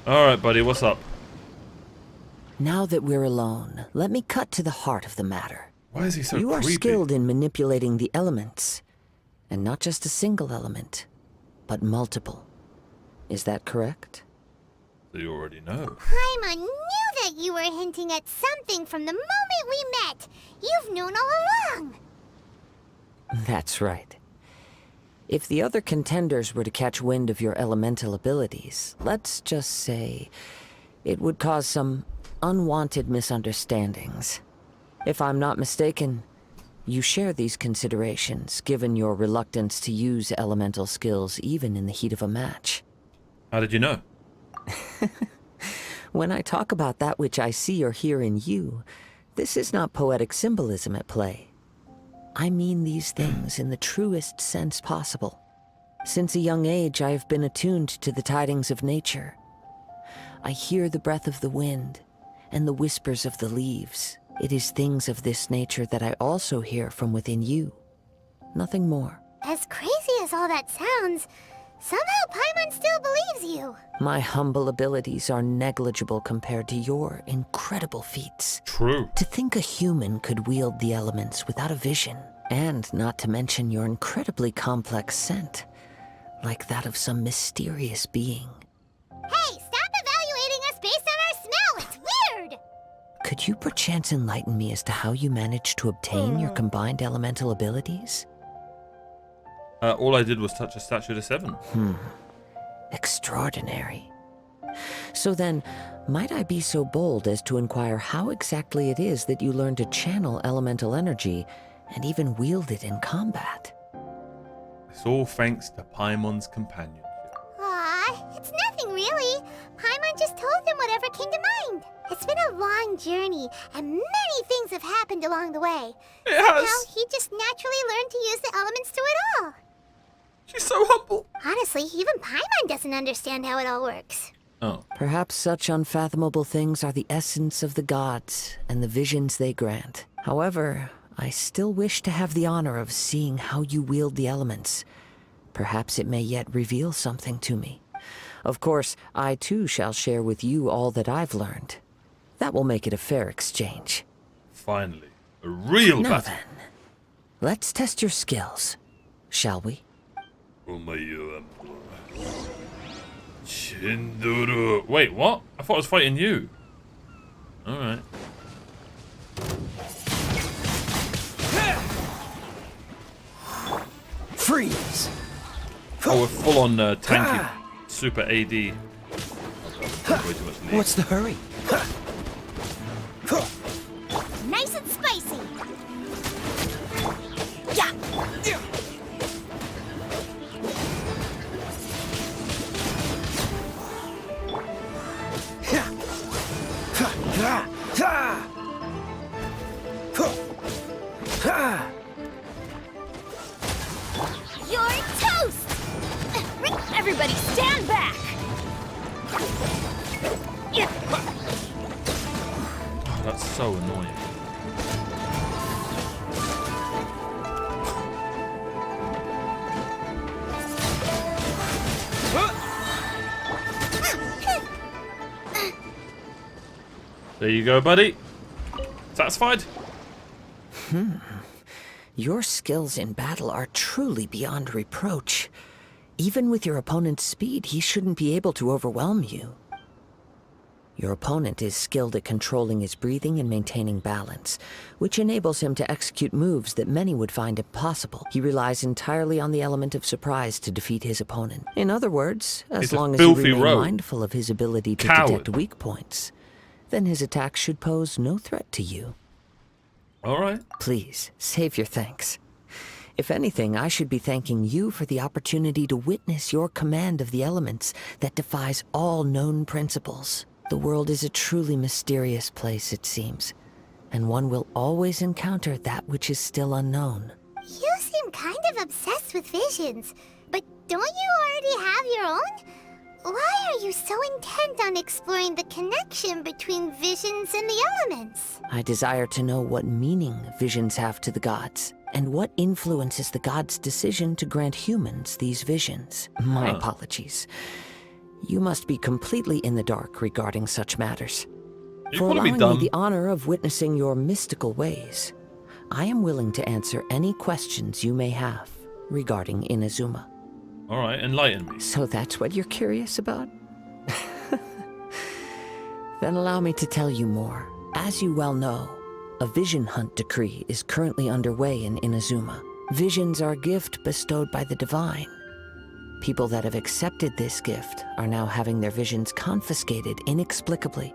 Alright, buddy, what's up? Now that we're alone, let me cut to the heart of the matter. Why is he so You are creepy? skilled in manipulating the elements. And not just a single element, but multiple. Is that correct? So you already know. Paimon knew that you were hinting at something from the moment we met. You've known all along. That's right. If the other contenders were to catch wind of your elemental abilities, let's just say it would cause some unwanted misunderstandings. If I'm not mistaken, you share these considerations, given your reluctance to use elemental skills even in the heat of a match. How did you know? When I talk about that which I see or hear in you, this is not poetic symbolism at play. I mean these things in the truest sense possible. Since a young age, I have been attuned to the tidings of nature. I hear the breath of the wind and the whispers of the leaves. It is things of this nature that I also hear from within you. Nothing more. As crazy as all that sounds, somehow Paimon still believes you. My humble abilities are negligible compared to your incredible feats. True. To think a human could wield the elements without a vision, and not to mention your incredibly complex scent, like that of some mysterious being. Hey, stop evaluating us based on our smell! It's weird! Could you perchance enlighten me as to how you managed to obtain your combined elemental abilities? All I did was touch a statue to 7. Extraordinary. So then, might I be so bold as to inquire how exactly it is that you learned to channel elemental energy and even wield it in combat? It's all thanks to Paimon's companionship. Aw, it's nothing really. Paimon just told him whatever came to mind. It's been a long journey, and many things have happened along the way. It has. Somehow, he just naturally learned to use the elements through it all. She's so humble. Honestly, even Paimon doesn't understand how it all works. Oh. Perhaps such unfathomable things are the essence of the gods and the visions they grant. However, I still wish to have the honor of seeing how you wield the elements. Perhaps it may yet reveal something to me. Of course, I too shall share with you all that I've learned. That will make it a fair exchange. Finally. A real Now battle. then, let's test your skills, shall we? Wait, what? I thought I was fighting you. Alright. Freeze! Oh, we're full on tanky. Super AD. Way too much lead. What's the hurry? Nice and spicy. Yeah! You're toast! Everybody stand back! Oh, that's so annoying. There you go, buddy. Satisfied? Your skills in battle are truly beyond reproach. Even with your opponent's speed, he shouldn't be able to overwhelm you. Your opponent is skilled at controlling his breathing and maintaining balance, which enables him to execute moves that many would find impossible. He relies entirely on the element of surprise to defeat his opponent. In other words, as He's a long as you filthy remain rogue. mindful of his ability to Coward. detect weak points, then his attacks should pose no threat to you. Alright. Please, save your thanks. If anything, I should be thanking you for the opportunity to witness your command of the elements that defies all known principles. The world is a truly mysterious place, it seems, and one will always encounter that which is still unknown. You seem kind of obsessed with visions, but don't you already have your own? Why are you so intent on exploring the connection between visions and the elements? I desire to know what meaning visions have to the gods, and what influences the gods' decision to grant humans these visions. My apologies. You must be completely in the dark regarding such matters. You For calling me allowing dumb? me the honor of witnessing your mystical ways, I am willing to answer any questions you may have regarding Inazuma. Alright, enlighten me. So that's what you're curious about? Then allow me to tell you more. As you well know, a vision hunt decree is currently underway in Inazuma. Visions are a gift bestowed by the divine. People that have accepted this gift are now having their visions confiscated inexplicably.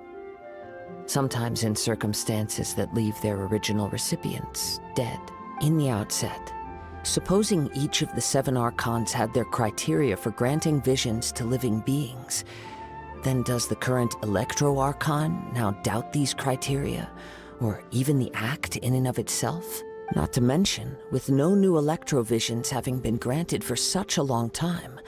Sometimes in circumstances that leave their original recipients dead. In the outset, supposing each of the 7 archons had their criteria for granting visions to living beings, then does the current Electro Archon now doubt these criteria, or even the act in and of itself? Not to mention, with no new Electro visions having been granted for such a long time,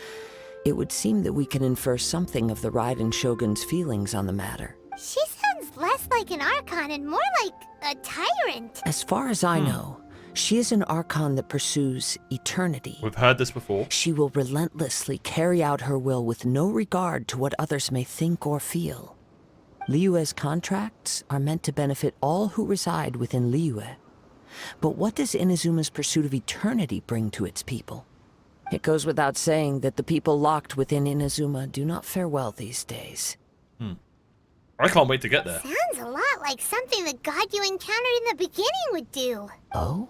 it would seem that we can infer something of the Raiden Shogun's feelings on the matter. She sounds less like an Archon and more like a tyrant. As far as I know, she is an Archon that pursues eternity. We've heard this before. She will relentlessly carry out her will with no regard to what others may think or feel. Liyue's contracts are meant to benefit all who reside within Liyue. But what does Inazuma's pursuit of eternity bring to its people? It goes without saying that the people locked within Inazuma do not fare well these days. I can't wait to get there. Sounds a lot like something the god you encountered in the beginning would do. Oh?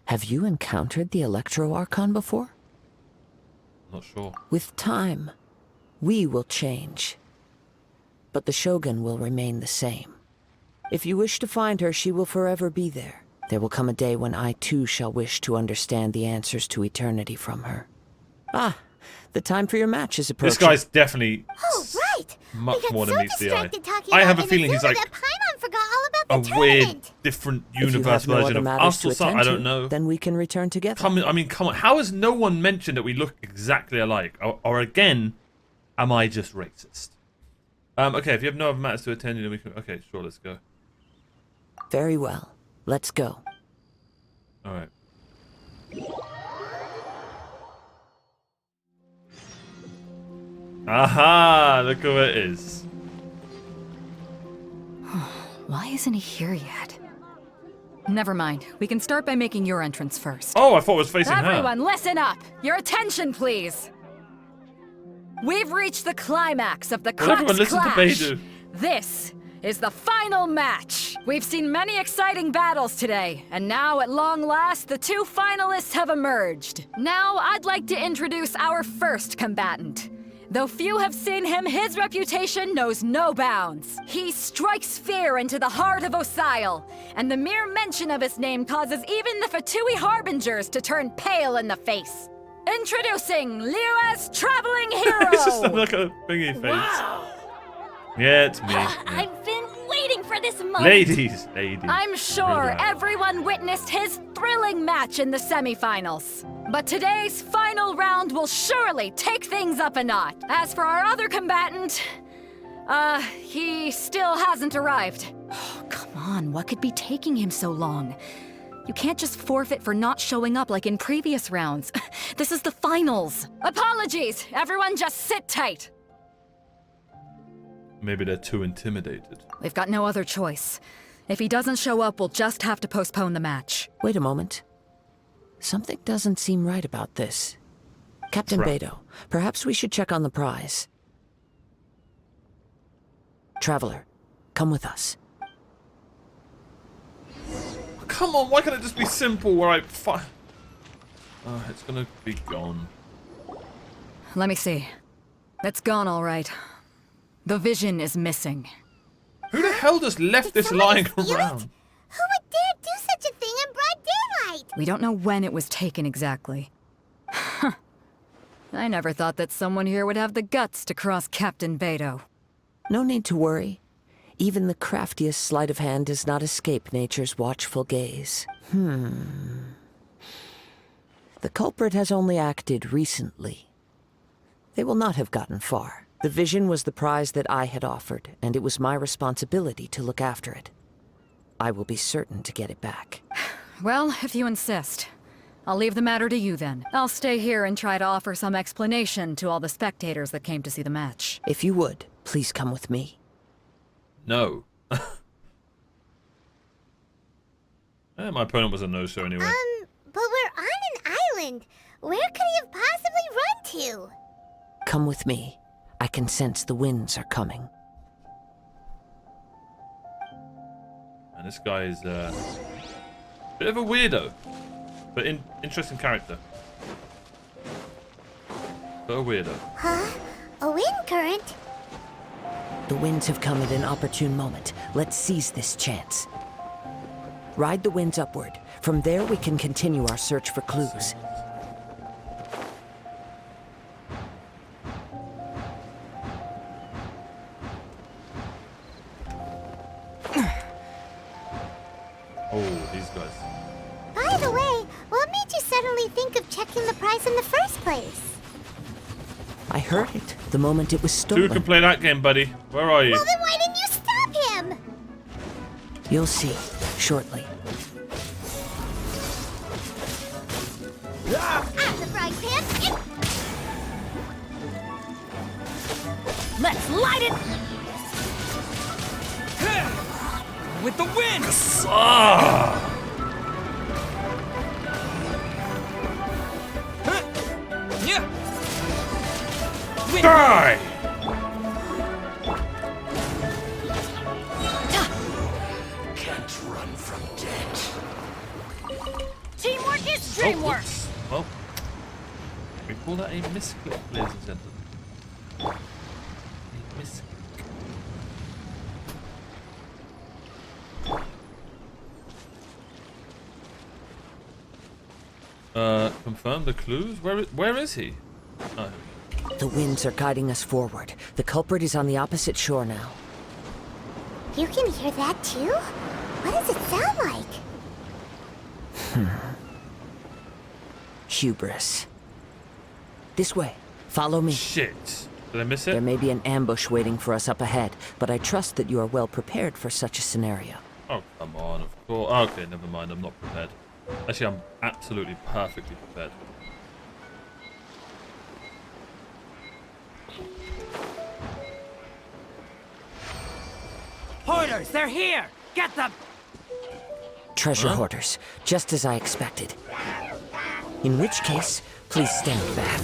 Have you encountered the Electro Archon before? Not sure. With time, we will change. But the Shogun will remain the same. If you wish to find her, she will forever be there. There will come a day when I too shall wish to understand the answers to eternity from her. Ah, the time for your match is approaching. This guy's definitely Oh, right! much we got more so than meets the eye. distracted talking I about have a feeling he's Inazuma like that Paimon forgot all a about the weird, tournament. different If you universe have no version other of matters us to or something. attend I don't to, know. then we can return together. Come on. How has no one mentioned that we look exactly alike? Or again, am I just racist? Okay, if you have no other matters to attend to, then we can... Okay, sure, let's go. Very well. Let's go. Alright. Aha! Look who it is. Why isn't he here yet? Never mind. We can start by making your entrance first. Oh, I thought it was facing her. Everyone, listen up! Your attention, please! We've reached the climax of the Will everyone Crux listen to Clash. Beidou? This is the final match. We've seen many exciting battles today, and now at long last, the 2 finalists have emerged. Now, I'd like to introduce our first combatant. Though few have seen him, his reputation knows no bounds. He strikes fear into the heart of Osile, and the mere mention of his name causes even the Fatui Harbingers to turn pale in the face. Introducing Liyue's traveling hero! It's just like a thingy face. Wow. Yeah, it's me. I've been waiting for this moment. Ladies. I'm sure Brother. everyone witnessed his thrilling match in the semifinals. But today's final round will surely take things up a notch. As for our other combatant, he still hasn't arrived. Oh, come on, what could be taking him so long? You can't just forfeit for not showing up like in previous rounds. This is the finals. Apologies, everyone just sit tight. Maybe they're too intimidated. We've got no other choice. If he doesn't show up, we'll just have to postpone the match. Wait a moment. Something doesn't seem right about this. Captain Right. Beidou, perhaps we should check on the prize. Traveler, come with us. Come on, why can't it just be simple where I it's gonna be gone. Let me see. It's gone all right. The vision is missing. Who the hell just left this lying Somebody steal it? around? Who would dare do such a thing in broad daylight? We don't know when it was taken exactly. I never thought that someone here would have the guts to cross Captain Beidou. No need to worry. Even the craftiest sleight of hand does not escape nature's watchful gaze. The culprit has only acted recently. They will not have gotten far. The vision was the prize that I had offered, and it was my responsibility to look after it. I will be certain to get it back. Well, if you insist. I'll leave the matter to you then. I'll stay here and try to offer some explanation to all the spectators that came to see the match. If you would, please come with me. No. My opponent was a no-show anyway. But we're on an island. Where could he have possibly run to? Come with me. I can sense the winds are coming. And this guy is a bit of a weirdo, but interesting character. But a weirdo. Huh? A wind current? The winds have come at an opportune moment. Let's seize this chance. Ride the winds upward. From there, we can continue our search for clues. Oh, these guys. By the way, what made you suddenly think of checking the price in the first place? I heard it the moment it was Two stolen. can play that game, buddy. Where are you? Well, then why didn't you stop him? You'll see shortly. Out the frying pan! Let's light it! With the wind! Ah! Yeah. Die! Can't run from death. Teamwork is Oh, dreamwork! oops. Well, we call that a misclick, ladies and gentlemen. A misclick. Confirm the clues? Where is he? Oh. The winds are guiding us forward. The culprit is on the opposite shore now. You can hear that too? What does it sound like? Hubris. This way. Follow me. Shit. Did I miss There it? may be an ambush waiting for us up ahead, but I trust that you are well prepared for such a scenario. Oh, come on, of course. Okay, never mind. I'm not prepared. Actually, I'm absolutely perfectly prepared. Hoarders, they're here! Get them! Treasure hoarders, just as I expected. In which case, please stand back.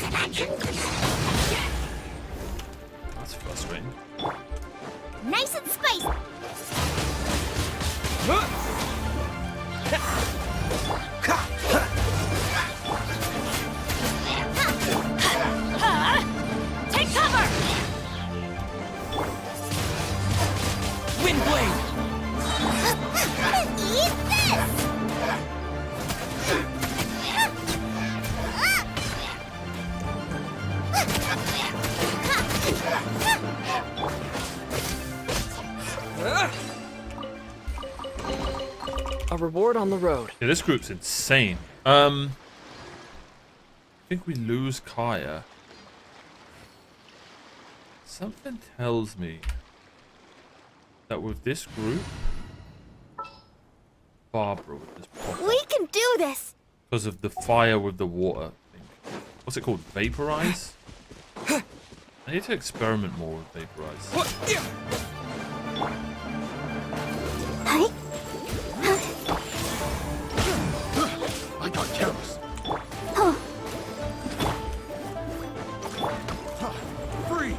That's frustrating. Nice and spicy! Take cover! Wind blade! Eat this! A reward on the road. Yeah, this group's insane. I think we lose Kaya. Something tells me that with this group, Barbara would just pop up We can do this! because of the fire with the water thing. What's it called? Vaporize? I need to experiment more with vaporize. Hi. I got careless. Oh, Freeze!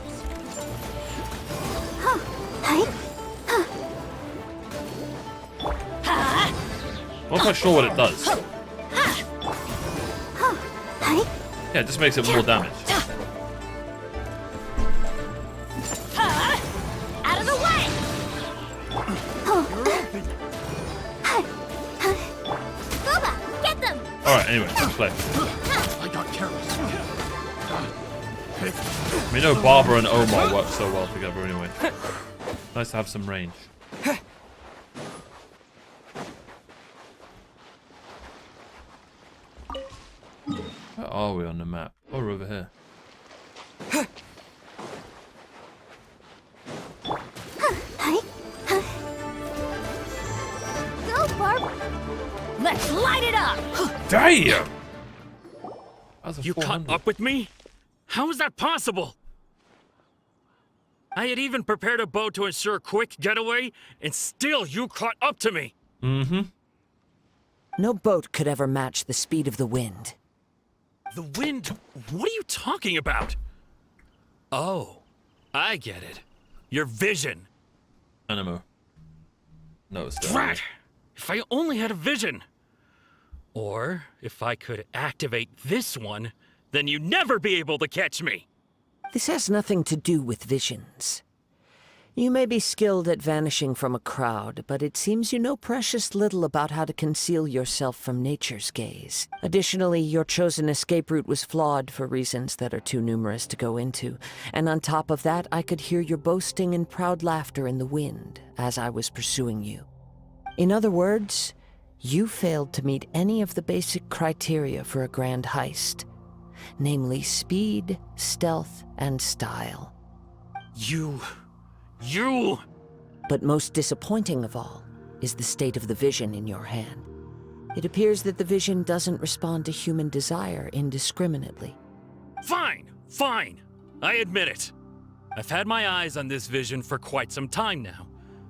hi. I'm not quite sure what it does. Hi. Yeah, it just makes it more damage. Out of the way! Booba, get them! Alright, anyway, let's play. I got careless. We know Barbara and Omar work so well together anyway. Nice to have some range. Where are we on the map? Oh, we're over here. Hi. Go, Barb. Let's light it up! Damn! was a You caught 400. up with me? How is that possible? I had even prepared a boat to ensure a quick getaway, and still you caught up to me. Mm-hmm. No boat could ever match the speed of the wind. The wind? What are you talking about? Oh, I get it. Your vision. Animo. No, it's still. Drat! If I only had a vision. Or, if I could activate this one, then you'd never be able to catch me. This has nothing to do with visions. You may be skilled at vanishing from a crowd, but it seems you know precious little about how to conceal yourself from nature's gaze. Additionally, your chosen escape route was flawed for reasons that are too numerous to go into, and on top of that, I could hear your boasting and proud laughter in the wind as I was pursuing you. In other words, you failed to meet any of the basic criteria for a grand heist, namely speed, stealth, and style. You... But most disappointing of all is the state of the vision in your hand. It appears that the vision doesn't respond to human desire indiscriminately. Fine, fine. I admit it. I've had my eyes on this vision for quite some time now.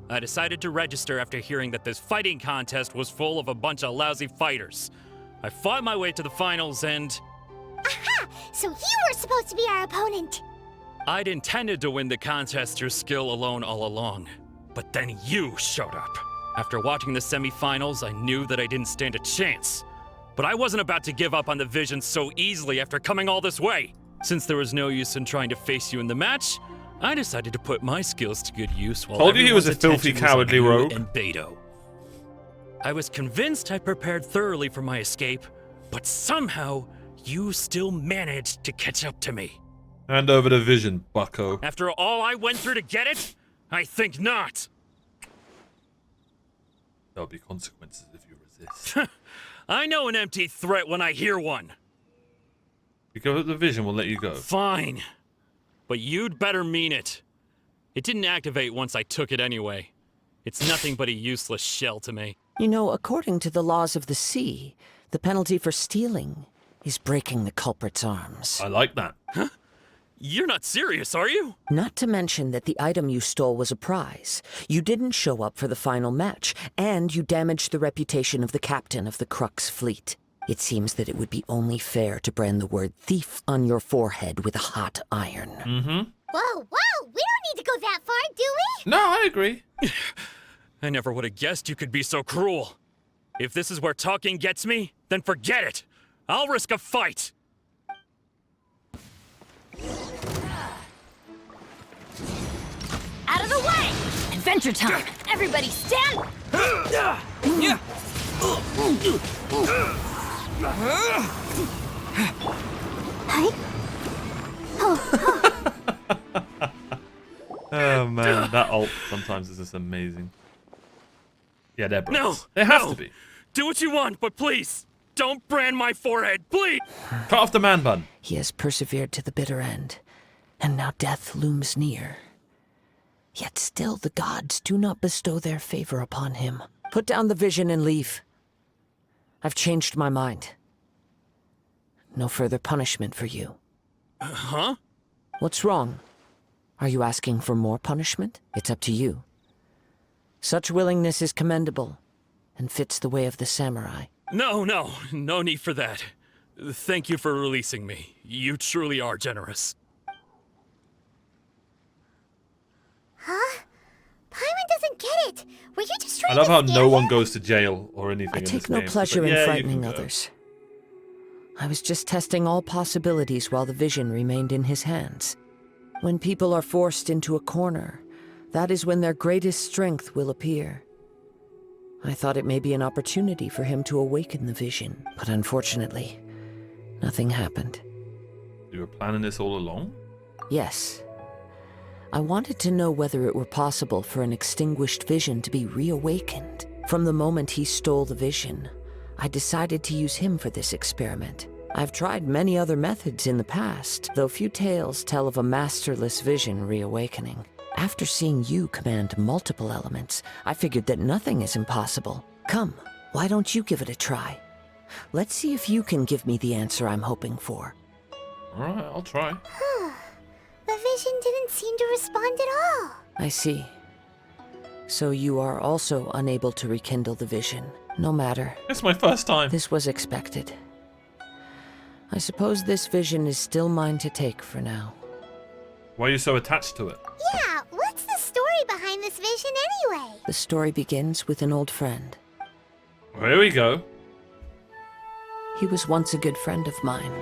I decided to register after hearing that this fighting contest was full of a bunch of lousy fighters. I fought my way to the finals and... Aha! So you were supposed to be our opponent! I'd intended to win the contest through skill alone all along. But then you showed up. After watching the semifinals, I knew that I didn't stand a chance. But I wasn't about to give up on the vision so easily after coming all this way. Since there was no use in trying to face you in the match, I decided to put my skills to good use while Told you he was a everyone's filthy, attention was on cowardly you rogue. and Beto. I was convinced I prepared thoroughly for my escape, but somehow you still managed to catch up to me. Hand over the vision, bucko. After all I went through to get it? I think not. There'll be consequences if you resist. I know an empty threat when I hear one. You go with the vision, we'll let you go. Fine. But you'd better mean it. It didn't activate once I took it anyway. It's nothing but a useless shell to me. You know, according to the laws of the sea, the penalty for stealing is breaking the culprit's arms. I like that. You're not serious, are you? Not to mention that the item you stole was a prize. You didn't show up for the final match, and you damaged the reputation of the captain of the Crux fleet. It seems that it would be only fair to brand the word thief on your forehead with a hot iron. Mm-hmm. Whoa, whoa! We don't need to go that far, do we? No, I agree. I never would have guessed you could be so cruel. If this is where talking gets me, then forget it. I'll risk a fight. Out of the way! Adventure time! Everybody stand! Oh man, that ult sometimes is just amazing. Yeah, they're bros. No! They have no. to be. Do what you want, but please, don't brand my forehead, please! Cut off the man bun. He has persevered to the bitter end, and now death looms near. Yet still the gods do not bestow their favor upon him. Put down the vision and leave. I've changed my mind. No further punishment for you. Huh? What's wrong? Are you asking for more punishment? It's up to you. Such willingness is commendable, and fits the way of the samurai. No need for that. Thank you for releasing me. You truly are generous. Huh? Paimon doesn't get it. Were you just trying I love to how scare no one him? goes to jail or anything I in take this no game. pleasure It's in like, yeah, you frightening can go. others. I was just testing all possibilities while the vision remained in his hands. When people are forced into a corner, that is when their greatest strength will appear. I thought it may be an opportunity for him to awaken the vision, but unfortunately, nothing happened. You were planning this all along? Yes. I wanted to know whether it were possible for an extinguished vision to be reawakened. From the moment he stole the vision, I decided to use him for this experiment. I've tried many other methods in the past, though few tales tell of a masterless vision reawakening. After seeing you command multiple elements, I figured that nothing is impossible. Come, why don't you give it a try? Let's see if you can give me the answer I'm hoping for. Alright, I'll try. The vision didn't seem to respond at all. I see. So you are also unable to rekindle the vision. No matter. It's my first time. This was expected. I suppose this vision is still mine to take for now. Why are you so attached to it? Yeah, what's the story behind this vision anyway? The story begins with an old friend. Here we go. He was once a good friend of mine.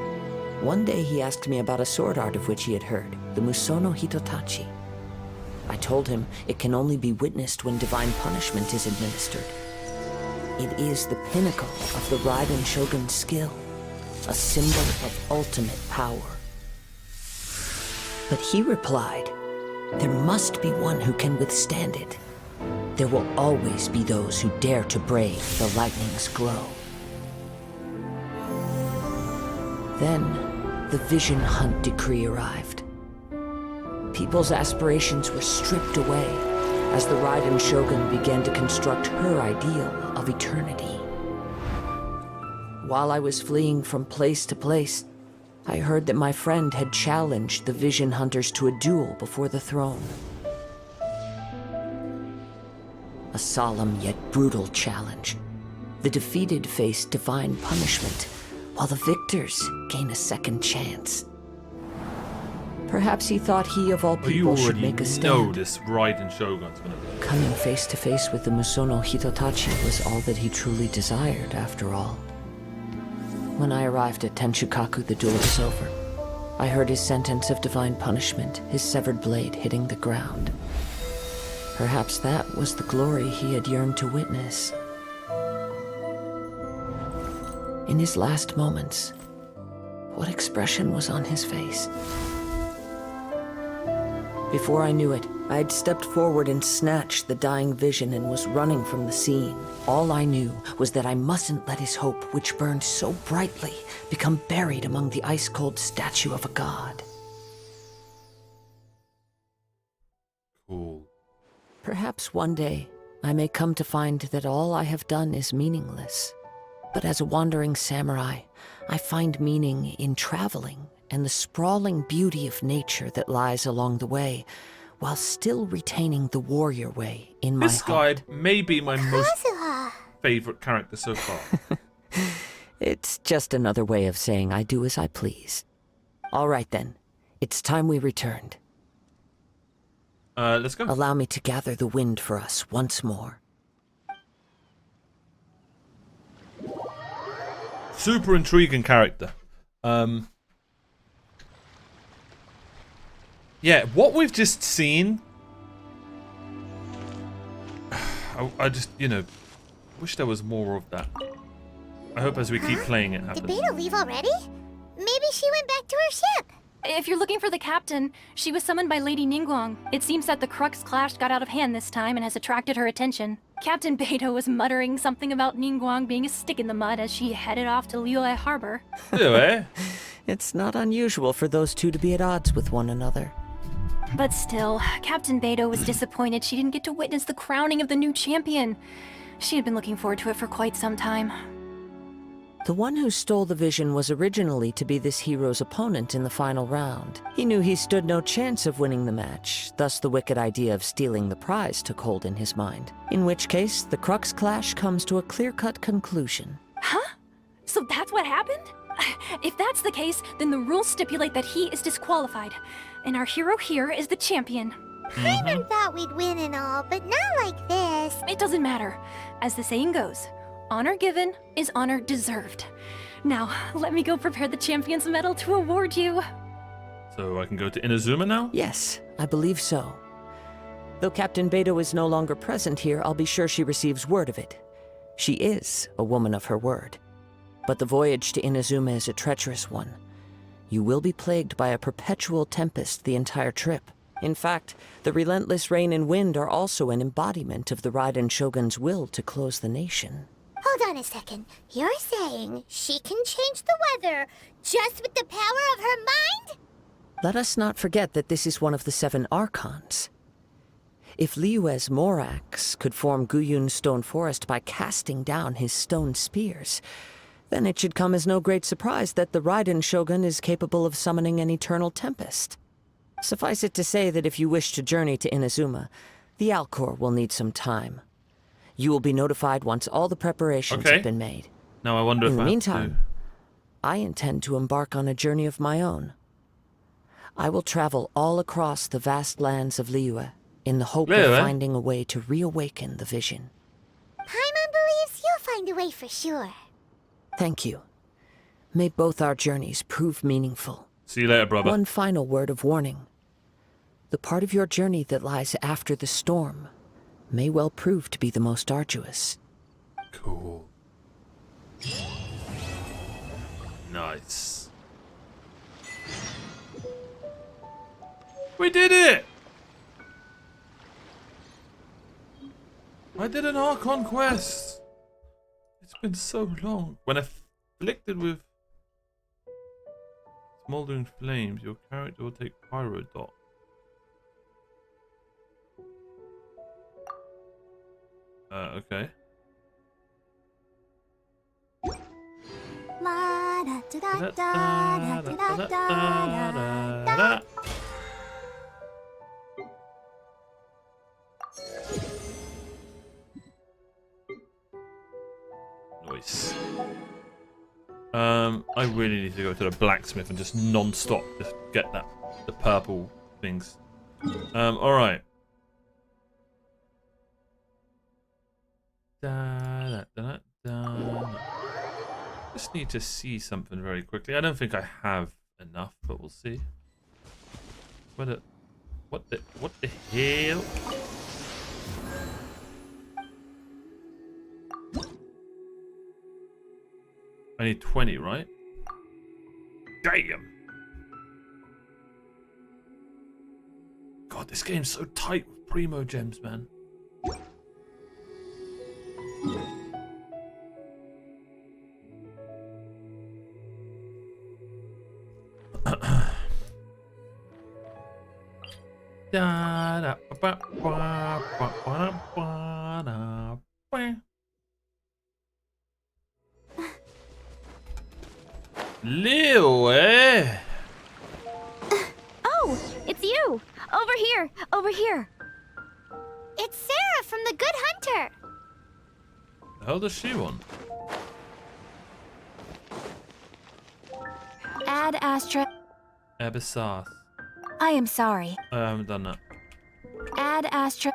One day he asked me about a sword art of which he had heard, the Musono Hitotachi. I told him it can only be witnessed when divine punishment is administered. It is the pinnacle of the Raiden Shogun's skill, a symbol of ultimate power. But he replied, there must be one who can withstand it. There will always be those who dare to brave the lightning's glow. Then, the Vision Hunt decree arrived. People's aspirations were stripped away as the Raiden Shogun began to construct her ideal of eternity. While I was fleeing from place to place, I heard that my friend had challenged the Vision Hunters to a duel before the throne. A solemn yet brutal challenge. The defeated face divine punishment, while the victors gain a second chance. Perhaps he thought he of all Well, you people should already make a stand. know this Raiden Shogun's gonna be. Coming face to face with the Musono Hitotachi was all that he truly desired, after all. When I arrived at Tenshukaku, the duel was over. I heard his sentence of divine punishment, his severed blade hitting the ground. Perhaps that was the glory he had yearned to witness. In his last moments, what expression was on his face? Before I knew it, I had stepped forward and snatched the dying vision and was running from the scene. All I knew was that I mustn't let his hope, which burned so brightly, become buried among the ice-cold statue of a god. Cool. Perhaps one day, I may come to find that all I have done is meaningless. But as a wandering samurai, I find meaning in traveling and the sprawling beauty of nature that lies along the way, while still retaining the warrior way in my This heart. guy may be my most Kazuha. favorite character so far. It's just another way of saying I do as I please. All right then, it's time we returned. Let's go. Allow me to gather the wind for us once more. Super intriguing character. Yeah, what we've just seen, I just, wish there was more of that. I hope as we keep playing it Did happens. Beta leave already? Maybe she went back to her ship. If you're looking for the captain, she was summoned by Lady Ningguang. It seems that the Crux clash got out of hand this time and has attracted her attention. Captain Beto was muttering something about Ningguang being a stick in the mud as she headed off to Liyue Harbor. Anyway, It's not unusual for those two to be at odds with one another. But still, Captain Beto was disappointed she didn't get to witness the crowning of the new champion. She had been looking forward to it for quite some time. The one who stole the vision was originally to be this hero's opponent in the final round. He knew he stood no chance of winning the match, thus the wicked idea of stealing the prize took hold in his mind. In which case, the Crux clash comes to a clear-cut conclusion. Huh? So that's what happened? If that's the case, then the rules stipulate that he is disqualified. And our hero here is the champion. Paimon thought we'd win and all, but not like this. It doesn't matter. As the saying goes, honor given is honor deserved. Now, let me go prepare the champion's medal to award you. so I can go to Inazuma now? Yes, I believe so. Though Captain Beto is no longer present here, I'll be sure she receives word of it. She is a woman of her word. But the voyage to Inazuma is a treacherous one. You will be plagued by a perpetual tempest the entire trip. In fact, the relentless rain and wind are also an embodiment of the Raiden Shogun's will to close the nation. Hold on a second. You're saying she can change the weather just with the power of her mind? Let us not forget that this is one of the 7 Archons. If Liyue's Morax could form Guyun's stone forest by casting down his stone spears, Then it should come as no great surprise that the Raiden Shogun is capable of summoning an eternal tempest. Suffice it to say that if you wish to journey to Inazuma, the Alcor will need some time. You will be notified once all the preparations have been made. Now I wonder if In the I have meantime, I intend to embark on a journey of my own. I will travel all across the vast lands of Liyue in the hope of finding a way to reawaken the vision. Paimon believes you'll find a way for sure. Thank you. May both our journeys prove meaningful. See you later, brother. One final word of warning. The part of your journey that lies after the storm may well prove to be the most arduous. Cool. Nice. We did it! I did an Archon quest. It's been so long. When afflicted with smoldering flames, your character will take pyro dot. Okay. La da da da da da da da da da. Nice. I really need to go to the blacksmith and just non-stop just get the purple things. Alright. Just need to see something very quickly. I don't think I have enough, but we'll see. What the hell? I need 20, right? Damn! God, this game's so tight with primo gems, man. Leo, eh? Oh, it's you! Over here! Over here! It's Sarah from the Good Hunter. The hell does she want? Ad Astra. Abyssas. I am sorry. I haven't done that. Ad Astra.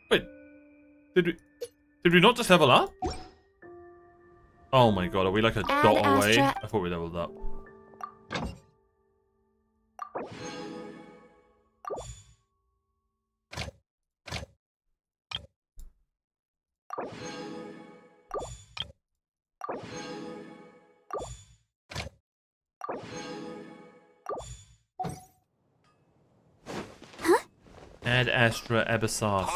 Wait, did we not just level up? Oh my god, are we like a Ad dot away? Astra. I thought we leveled up. Huh? Ad Astra Abyssas.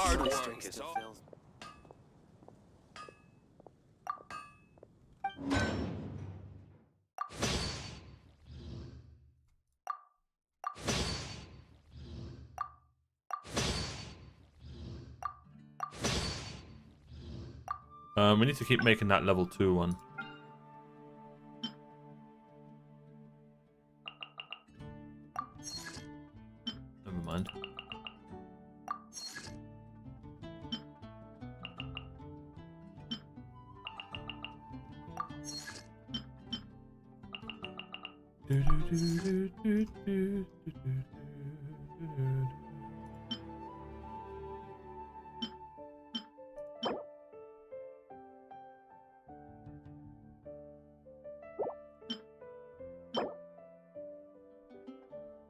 We need to keep making that level 2 one. Never mind.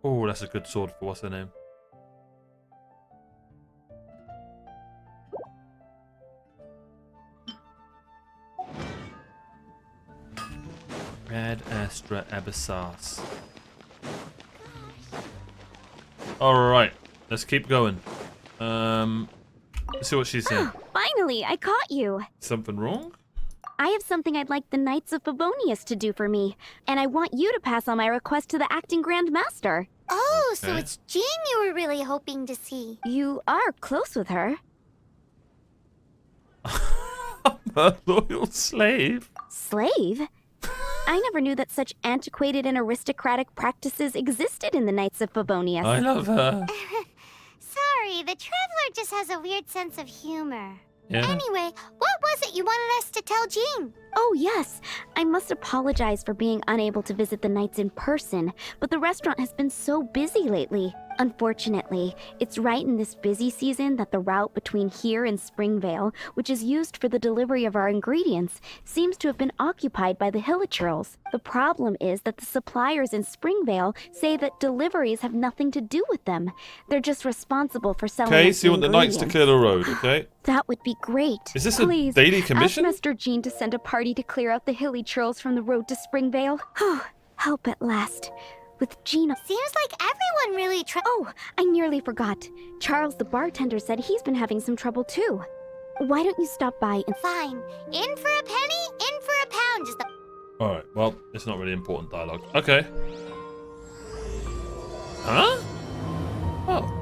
Oh, that's a good sword for what's her name? Ad Astra Abyssas. Alright, let's keep going. Let's see what she's saying. Finally, I caught you! Something wrong? I have something I'd like the Knights of Favonius to do for me, and I want you to pass on my request to the acting Grand Master. Oh, so Okay. it's Jean you were really hoping to see. You are close with her. I'm a loyal slave. Slave? I never knew that such antiquated and aristocratic practices existed in the Knights of Favonius. I love her. Sorry, the Traveler just has a weird sense of humor. Yeah. Anyway, what was it you wanted us to tell Jean? Oh, yes. I must apologize for being unable to visit the Knights in person, but the restaurant has been so busy lately. Unfortunately, it's right in this busy season that the route between here and Springvale, which is used for the delivery of our ingredients, seems to have been occupied by the Hilichurls. The problem is that the suppliers in Springvale say that deliveries have nothing to do with them. They're just responsible for selling Okay, us so you want the Knights to clear the road, ingredients. okay? That would be great. Is this a Please, daily commission? ask Master Jean to send a party to clear out the hilly trolls from the road to Springvale. Help at last. With Jean. Seems like everyone really Oh, I nearly forgot. Charles the bartender said he's been having some trouble too. Why don't you stop by and... Fine. In for a penny, in for a pound. Just a... Alright, well, it's not really important dialogue. Okay. Huh? Oh.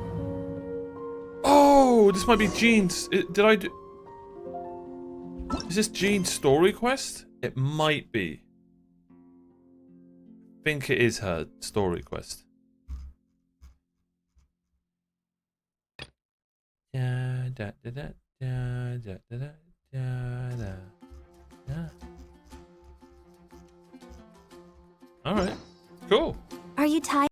Oh, this might be Jean's. Did I do... Is this Jean's story quest? It might be. I think it is her story quest. Alright, cool. Are you tired?